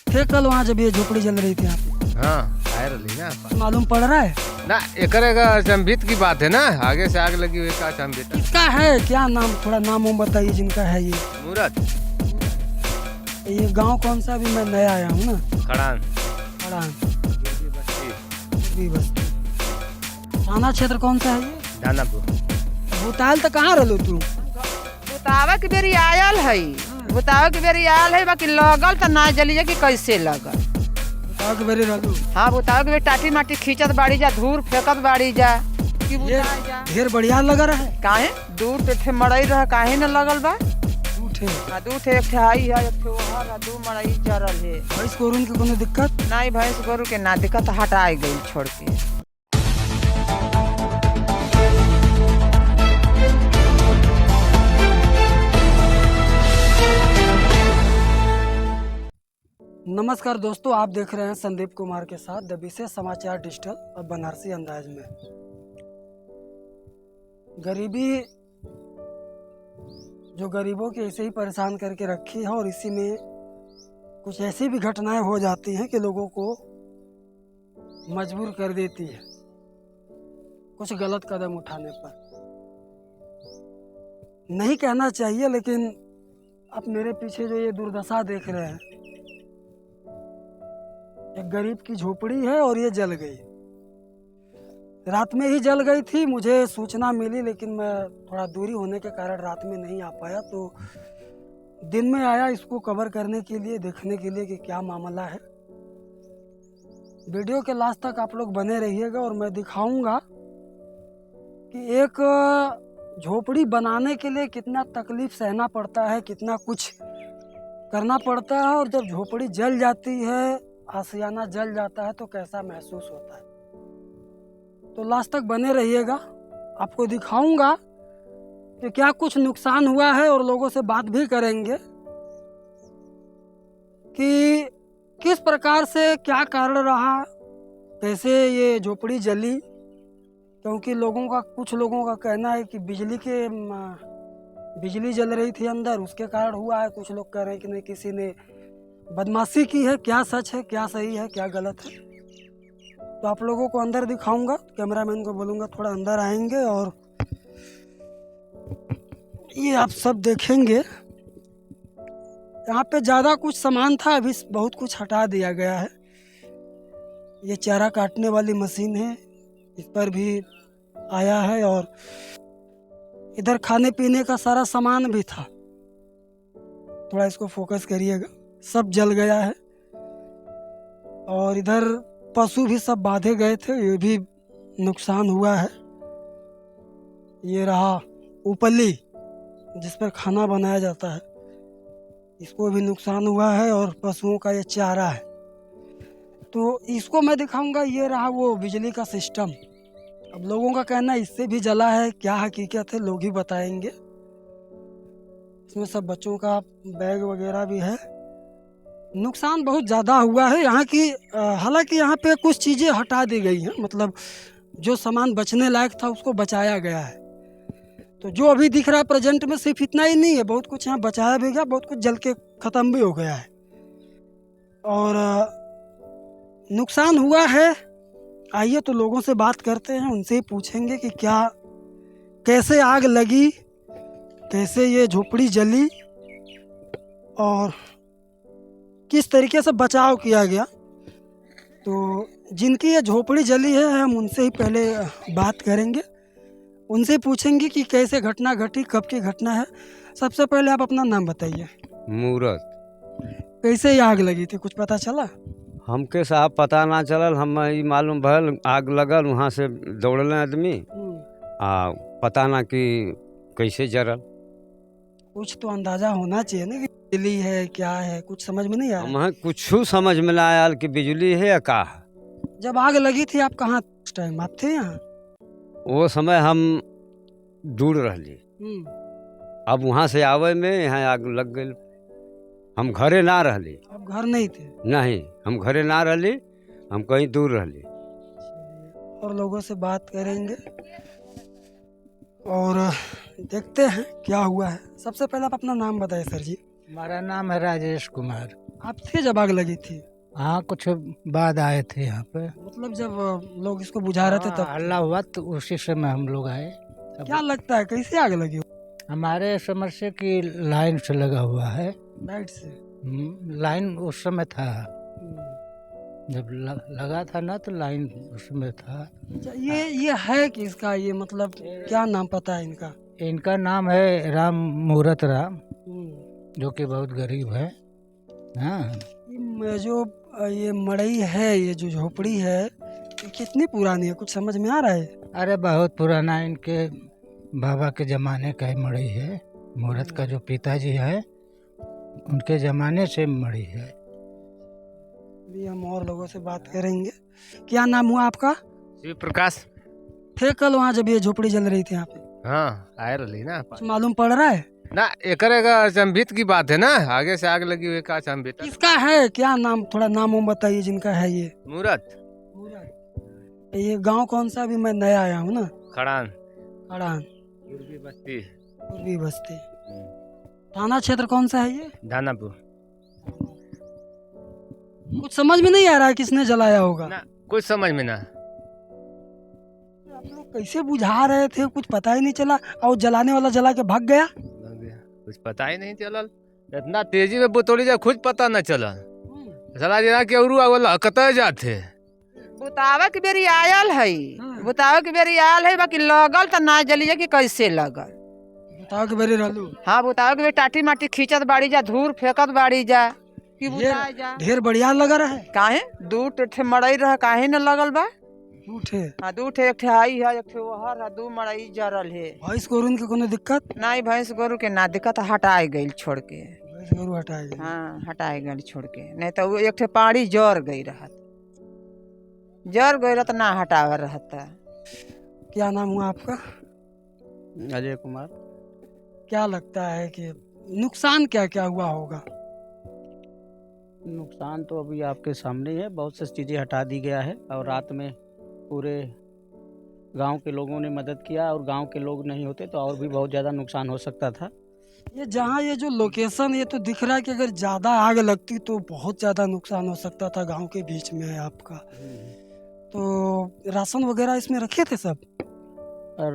थे कल वहाँ जब ये झोपड़ी जल रही थी यहाँ पे? हाँ आए रही ना मालूम पड़ रहा है ना एकरेगा अचंभित की बात है ना, आगे से आग लगी हुई का अचंभित। किसका है, क्या नाम, थोड़ा नाम वाम बताइए जिनका है ये। मूरत ये गांव कौन सा, अभी मैं नया आया हूँ ना। खड़ान खड़ान बस्ती बस्ती। थाना क्षेत्र कौन सा है ये? दानापुर। भूताल तो कहाँ रहलो तू? बुतावा के बेरी आयल है, बुतावा के बेरी आयल है, बाकी लगल तो ना जलिए कि कैसे लगल। भूताल के बेरे रहलो? हाँ बुतावा के बेरी टाटी माटी खींचत बाड़ी जा, धूर फेंकत बाड़ी जा कि ये बुताई जा। ढेर बढ़िया लगा रहा है। काहे दूर पे थे मड़ई रह, काहे न लगल बा? झूठ है। हाँ दूर थे, एक थे आई है, एक थे ओहर, दू मड़ई जरल है। भैंस गोरुन की कोनो दिक्कत? नहीं भैंस गोरु के ना दिक्कत, हटाई गई छोड़ के। नमस्कार दोस्तों, आप देख रहे हैं संदीप कुमार के साथ द विशेष समाचार डिजिटल और बनारसी अंदाज में। गरीबी जो गरीबों के ऐसे ही परेशान करके रखी है, और इसी में कुछ ऐसी भी घटनाएं हो जाती हैं कि लोगों को मजबूर कर देती है कुछ गलत कदम उठाने पर। नहीं कहना चाहिए, लेकिन आप मेरे पीछे जो ये दुर्दशा देख रहे हैं, एक गरीब की झोपड़ी है और ये जल गई। रात में ही जल गई थी, मुझे सूचना मिली, लेकिन मैं थोड़ा दूरी होने के कारण रात में नहीं आ पाया, तो दिन में आया इसको कवर करने के लिए, देखने के लिए कि क्या मामला है। वीडियो के लास्ट तक आप लोग बने रहिएगा और मैं दिखाऊंगा कि एक झोपड़ी बनाने के लिए कितना तकलीफ सहना पड़ता है, कितना कुछ करना पड़ता है, और जब झोपड़ी जल जाती है, आशियाना जल जाता है, तो कैसा महसूस होता है। तो लास्ट तक बने रहिएगा, आपको दिखाऊंगा कि क्या कुछ नुकसान हुआ है, और लोगों से बात भी करेंगे कि किस प्रकार से, क्या कारण रहा, कैसे ये झोपड़ी जली। क्योंकि कुछ लोगों का कहना है कि बिजली जल रही थी अंदर, उसके कारण हुआ है। कुछ लोग कह रहे हैं कि नहीं, किसी ने बदमाशी की है। क्या सच है, क्या सही है, क्या गलत है, तो आप लोगों को अंदर दिखाऊंगा। कैमरामैन को बोलूंगा थोड़ा अंदर आएंगे और ये आप सब देखेंगे। यहाँ पे ज़्यादा कुछ सामान था, अभी बहुत कुछ हटा दिया गया है। ये चारा काटने वाली मशीन है, इस पर भी आया है, और इधर खाने पीने का सारा सामान भी था। थोड़ा इसको फोकस करिएगा, सब जल गया है। और इधर पशु भी सब बांधे गए थे, ये भी नुकसान हुआ है। ये रहा उपली जिस पर खाना बनाया जाता है, इसको भी नुकसान हुआ है, और पशुओं का ये चारा है, तो इसको मैं दिखाऊंगा। ये रहा वो बिजली का सिस्टम। अब लोगों का कहना है इससे भी जला है, क्या हकीकत है लोग ही बताएंगे। इसमें सब बच्चों का बैग वगैरह भी है। नुकसान बहुत ज़्यादा हुआ है यहाँ की। हालांकि यहाँ पे कुछ चीज़ें हटा दी गई हैं, मतलब जो सामान बचने लायक था उसको बचाया गया है। तो जो अभी दिख रहा है प्रेजेंट में, सिर्फ इतना ही नहीं है, बहुत कुछ यहाँ बचाया भी गया, बहुत कुछ जल के ख़त्म भी हो गया है। और नुकसान हुआ है। आइए तो लोगों से बात करते हैं, उनसे ही पूछेंगे कि क्या, कैसे आग लगी, कैसे ये झोपड़ी जली, और किस तरीके से बचाव किया गया। तो जिनकी ये झोपड़ी जली है, हम उनसे ही पहले बात करेंगे, उनसे पूछेंगे कि कैसे घटना घटी, कब की घटना है। सबसे पहले आप अपना नाम बताइए। मूरत। कैसे ये आग लगी थी, कुछ पता चला? हमके साहब पता ना चलल, हम ई मालूम भल आग लगल, वहाँ से दौड़ल आदमी, पता ना कि कैसे जरल। कुछ तो अंदाजा होना चाहिए ना कि बिजली है, क्या है, कुछ समझ में नहीं आ रहा। हमें कुछ समझ में ना आयल कि बिजली है या का है। जब आग लगी थी आप कहाँ उस टाइम, आप थे यहाँ? वो समय हम दूर रहली, अब वहाँ से आवे में यहाँ आग लग गई। हम घरे ना रहली। आप घर नहीं थे? नहीं, हम घरे ना रहली, हम कहीं दूर रहली। और लोगों से बात करेंगे और देखते हैं क्या हुआ है। सबसे पहले आप अपना नाम बताइए सर जी। हमारा नाम है राजेश कुमार। आप थे जब आग लगी थी? हाँ, कुछ बाद आए थे यहाँ पे। मतलब जब लोग इसको बुझा रहे थे हाँ, तब? हल्ला हुआ तो उसी समय हम लोग आए। क्या लगता है कैसे आग लगी? हमारे समझ से कि लाइन से लगा हुआ है। लाइट से? लाइन उस समय था, हम्म। जब लगा था ना तो लाइन उस समय था। अच्छा, ये है कि इसका ये मतलब क्या नाम पता है इनका? इनका नाम है राम मुहूर्त राम, हम्म। जो कि बहुत गरीब है। हाँ, जो ये मड़ई है, ये जो झोपड़ी है, ये कितनी पुरानी है, कुछ समझ में आ रहा है? अरे बहुत पुराना, इनके बाबा के जमाने का ही मड़ई है। मुहूर्त का जो पिताजी है उनके जमाने से मड़ी है। अभी हम और लोगों से बात करेंगे। क्या नाम हुआ आपका? शिव प्रकाश। थे कल वहाँ जब ये झोपड़ी जल रही थी यहाँ पे? हाँ, आए रही ना। कुछ मालूम पड़ रहा है? ना एकर अचंभित की बात है ना, आगे से आग लगी हुई का अचंभित। किसका है, क्या नाम, थोड़ा नाम वाम बताइए जिनका है ये। मूरत ये गांव कौन सा? अभी मैं नया आया हूँ ना। खड़ान खड़ान, पूर्वी बस्ती, पूर्वी बस्ती। थाना क्षेत्र कौन सा है ये? दानापुर। कुछ समझ में नहीं आ रहा है किसने जलाया होगा। ना कुछ समझ में ना। आप लोग कैसे बुझा रहे थे, कुछ पता ही नहीं चला, और जलाने वाला जला के भाग गया। कुछ पता ही नहीं चलल, इतना तेजी में बुतोड़ी जा खुद पता न चलल। चला जना के औरू आवल कतई जाते। बुतावा के बेरी आयल है, हाँ। बुतावा के बेरी आयल है, बाकी लगल तो ना जलिए कि कैसे लगल। बताओ कि बेरे रहलू। हाँ, बुतावा के बेरी टाटी माटी खींचत बाड़ी जा, धूर फेंकत बाड़ी जा कि बुताए जा। ढेर बढ़िया लगा रहा है। काहे दू ठे मड़ई रह, काहे न लगल बा? झूठ है। हाँ, दू ठे, एक ठे आई है, एक ठे ओहर है, दू मड़ई जरल है। भैंस गोरुन के कोनो दिक्कत? नहीं, भैंस गोरु के ना दिक्कत, हटाए गई छोड़ के। भैंस गोरु हटाए गए। हाँ, हटाए गई छोड़ के, नहीं तो वो एक ठे पाड़ी जर गई रहत, जर गई रहत ना हटावे रहता। क्या नाम हुआ आपका? अजय कुमार। क्या लगता है कि नुकसान क्या क्या हुआ होगा? नुकसान तो अभी आपके सामने ही है, बहुत सी चीज़ें हटा दी गया है और रात में पूरे गांव के लोगों ने मदद किया, और गांव के लोग नहीं होते तो और भी बहुत ज़्यादा नुकसान हो सकता था। ये जहाँ ये जो लोकेशन, ये तो दिख रहा है कि अगर ज़्यादा आग लगती तो बहुत ज़्यादा नुकसान हो सकता था। गांव के बीच में है आपका, तो राशन वगैरह इसमें रखे थे सब?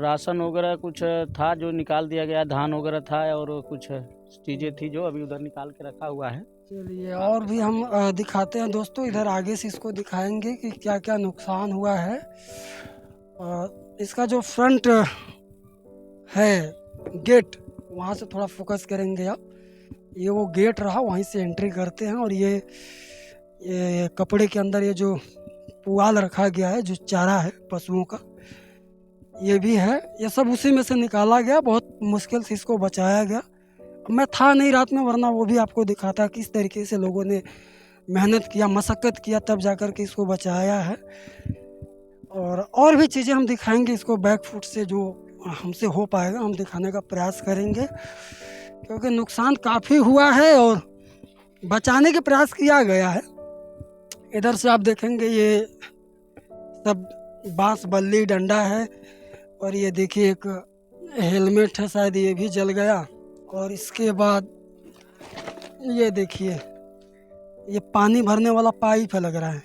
राशन वगैरह कुछ था जो निकाल दिया गया, धान वगैरह था, और कुछ चीज़ें थी जो अभी उधर निकाल के रखा हुआ है। चलिए और भी हम दिखाते हैं दोस्तों, इधर आगे से इसको दिखाएंगे कि क्या क्या नुकसान हुआ है। इसका जो फ्रंट है गेट, वहाँ से थोड़ा फोकस करेंगे आप। ये वो गेट रहा, वहीं से एंट्री करते हैं। और ये कपड़े के अंदर ये जो पुआल रखा गया है, जो चारा है पशुओं का, ये भी है। ये सब उसी में से निकाला गया, बहुत मुश्किल से इसको बचाया गया। मैं था नहीं रात में, वरना वो भी आपको दिखाता किस तरीके से लोगों ने मेहनत किया, मशक्क़त किया, तब जाकर के इसको बचाया है। और भी चीज़ें हम दिखाएंगे इसको बैक फुट से, जो हमसे हो पाएगा हम दिखाने का प्रयास करेंगे, क्योंकि नुकसान काफ़ी हुआ है और बचाने के प्रयास किया गया है। इधर से आप देखेंगे ये सब बांस बल्ली डंडा है, और ये देखिए एक हेलमेट है, शायद ये भी जल गया। और इसके बाद ये देखिए, ये पानी भरने वाला पाइप है लग रहा है,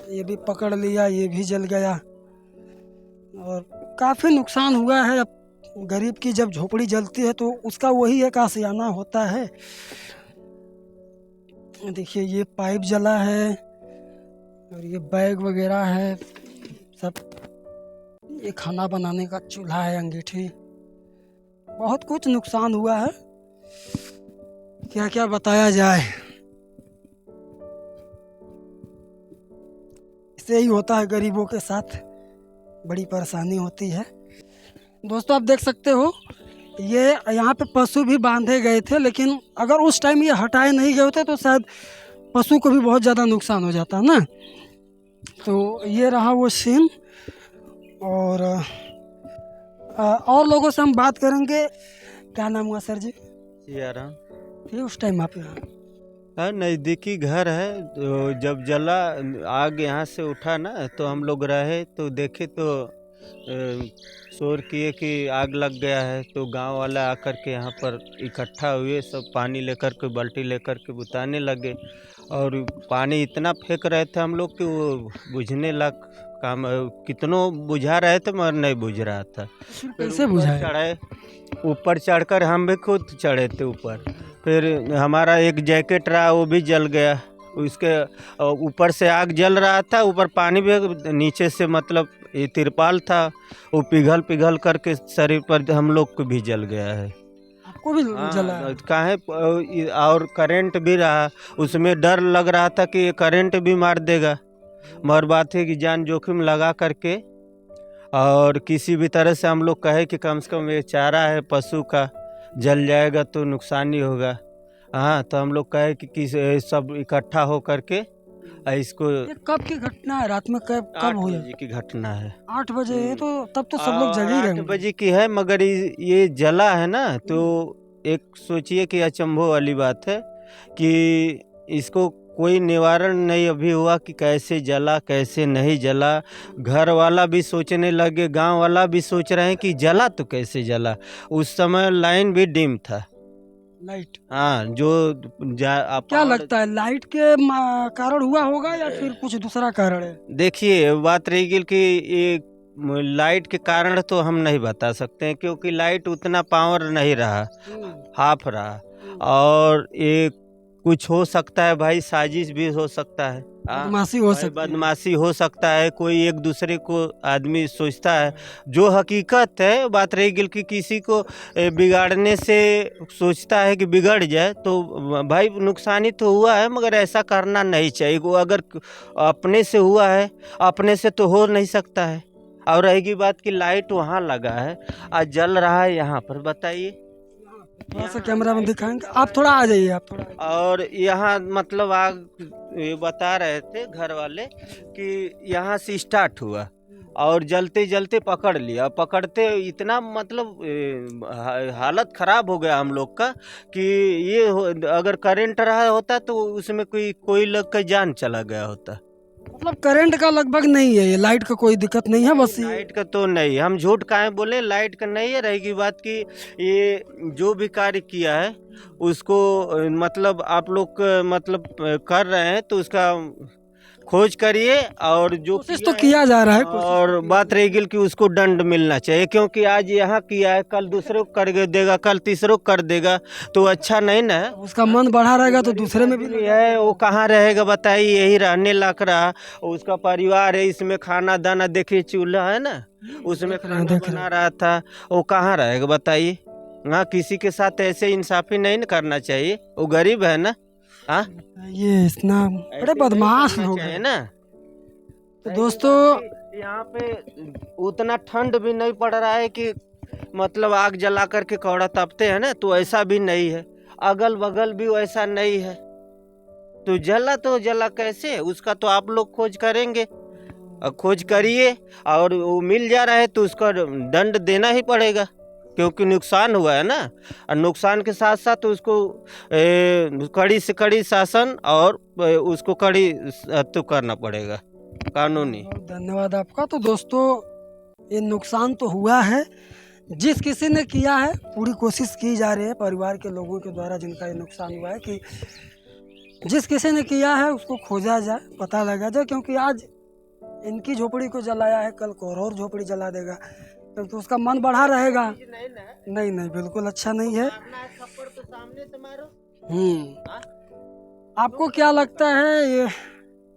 ये भी पकड़ लिया, ये भी जल गया। और काफ़ी नुकसान हुआ है। अब गरीब की जब झोपड़ी जलती है तो उसका वही एक आशियाना होता है। देखिए ये पाइप जला है, और ये बैग वगैरह है सब। ये खाना बनाने का चूल्हा है, अंगीठी, बहुत कुछ नुकसान हुआ है। क्या क्या बताया जाए, इससे ही होता है गरीबों के साथ, बड़ी परेशानी होती है। दोस्तों आप देख सकते हो, ये यहाँ पे पशु भी बांधे गए थे, लेकिन अगर उस टाइम ये हटाए नहीं गए होते तो शायद पशु को भी बहुत ज़्यादा नुकसान हो जाता ना। तो ये रहा वो सीन। और लोगों से हम बात करेंगे। क्या नाम हुआ सर जी? सियाराम। थे उस टाइम आप यहाँ? हाँ, नज़दीकी घर है। तो जब जला आग यहाँ से उठा ना, तो हम लोग रहे तो देखे तो शोर किए कि आग लग गया है, तो गांव वाला आकर के यहाँ पर इकट्ठा हुए, सब पानी लेकर के बाल्टी लेकर के बुताने लगे। और पानी इतना फेंक रहे थे हम लोग कि वो बुझने लग काम, कितनों बुझा रहे थे मगर नहीं बुझ रहा था। फिर कैसे ऊपर बुझाए? चढ़े, ऊपर चढ़कर हम भी खुद चढ़े थे ऊपर। फिर हमारा एक जैकेट रहा वो भी जल गया, उसके ऊपर से आग जल रहा था, ऊपर पानी भी, नीचे से मतलब ये तिरपाल था वो पिघल पिघल करके शरीर पर हम लोग को भी जल गया है। आपको भी जला है? काहे और करंट भी रहा, उसमें डर लग रहा था कि ये करंट भी मार देगा, मगर बात है कि जान जोखिम लगा करके और किसी भी तरह से हम लोग कहे कि कम से कम ये चारा है पशु का, जल जाएगा तो नुकसान ही होगा। हाँ, तो हम लोग कहे कि सब इकट्ठा हो करके इसको। ये कब की घटना है? रात में कब 8 हुई? बजे की घटना है। 8 बजे? तो तब तो सब लोग जग ही 8 रहे बजे की है, मगर ये जला है ना, तो एक सोचिए कि अचंभो वाली बात है कि इसको कोई निवारण नहीं अभी हुआ कि कैसे जला कैसे नहीं जला। घर वाला भी सोचने लगे, गांव वाला भी सोच रहे हैं कि जला तो कैसे जला। उस समय लाइन भी डिम था, लाइट। हाँ, जो क्या लगता है, लाइट के कारण हुआ होगा या फिर कुछ दूसरा कारण है? देखिए, बात रही कि ये लाइट के कारण तो हम नहीं बता सकते हैं, क्योंकि लाइट उतना पावर नहीं रहा, हाफ रहा। और ये कुछ हो सकता है भाई, साजिश भी हो सकता है, बदमाशी हो सकती है। बदमाशी हो सकता है, कोई एक दूसरे को आदमी सोचता है। जो हकीकत है, बात रही कि किसी को बिगाड़ने से सोचता है कि बिगड़ जाए, तो भाई नुकसान ही तो हुआ है, मगर ऐसा करना नहीं चाहिए। वो अगर अपने से हुआ है, अपने से तो हो नहीं सकता है। और रहेगी बात कि लाइट वहाँ लगा है, आज जल रहा है यहाँ पर, बताइए। थोड़ा सा कैमरा में दिखाएंगे, आप थोड़ा आ जाइए, आप थोड़ा। और यहाँ मतलब आग ये बता रहे थे घर वाले कि यहाँ से स्टार्ट हुआ और जलते जलते पकड़ लिया, पकड़ते इतना मतलब हालत ख़राब हो गया हम लोग का कि ये अगर करंट रहा होता तो उसमें कोई लोग का जान चला गया होता। मतलब करंट का लगभग नहीं है, ये लाइट का कोई दिक्कत नहीं है, बस ये लाइट का तो नहीं, हम झूठ काहे बोले, लाइट का नहीं है। रहेगी बात कि ये जो भी कार्य किया है उसको मतलब आप लोग मतलब कर रहे हैं, तो उसका खोज करिए और जो कोशिश तो किया जा रहा है। और बात रहेगी कि उसको दंड मिलना चाहिए, क्योंकि आज यहाँ किया है, कल दूसरे को कर देगा, कल तीसरे को कर देगा, तो अच्छा नहीं ना है। उसका मन बढ़ा रहेगा तो दूसरे में भी है, वो कहाँ रहेगा बताइए, यही रहने लग रहा, उसका परिवार है, इसमें खाना दाना देखिए, चूल्हा है ना, उसमें खाना बना रहा था, वो कहाँ रहेगा बताइए। हाँ, किसी के साथ ऐसे इंसाफी नहीं करना चाहिए, वो गरीब है ना। हाँ, ये इतना बड़े बदमाश लोग हैं ना। तो दोस्तों, यहाँ पे उतना ठंड भी नहीं पड़ रहा है कि मतलब आग जला करके कौड़ा तपते हैं ना, तो ऐसा भी नहीं है, अगल बगल भी वैसा नहीं है, तो जला कैसे, उसका तो आप लोग खोज करेंगे, खोज करिए, और वो मिल जा रहा है तो उसका दंड देना ही पड़ेगा, क्योंकि नुकसान हुआ है ना। और नुकसान के साथ साथ उसको कड़ी से कड़ी शासन और उसको कड़ी तो करना पड़ेगा, कानूनी। बहुत धन्यवाद आपका। तो दोस्तों, ये नुकसान तो हुआ है, जिस किसी ने किया है पूरी कोशिश की जा रही है परिवार के लोगों के द्वारा जिनका ये नुकसान हुआ है कि जिस किसी ने किया है उसको खोजा जाए, पता लगा जाए, क्योंकि आज इनकी झोपड़ी को जलाया है, कल को और झोपड़ी जला देगा, तो उसका मन बढ़ा रहेगा। नहीं नहीं, बिल्कुल अच्छा नहीं है। आपको क्या लगता है ये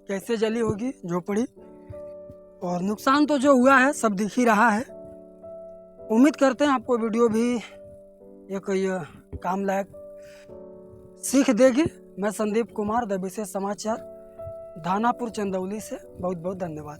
कैसे जली होगी झोपड़ी? और नुकसान तो जो हुआ है सब दिख ही रहा है। उम्मीद करते हैं आपको वीडियो भी एक काम लायक सीख देगी। मैं संदीप कुमार, द विशेष समाचार, धानापुर चंदौली से बहुत बहुत धन्यवाद।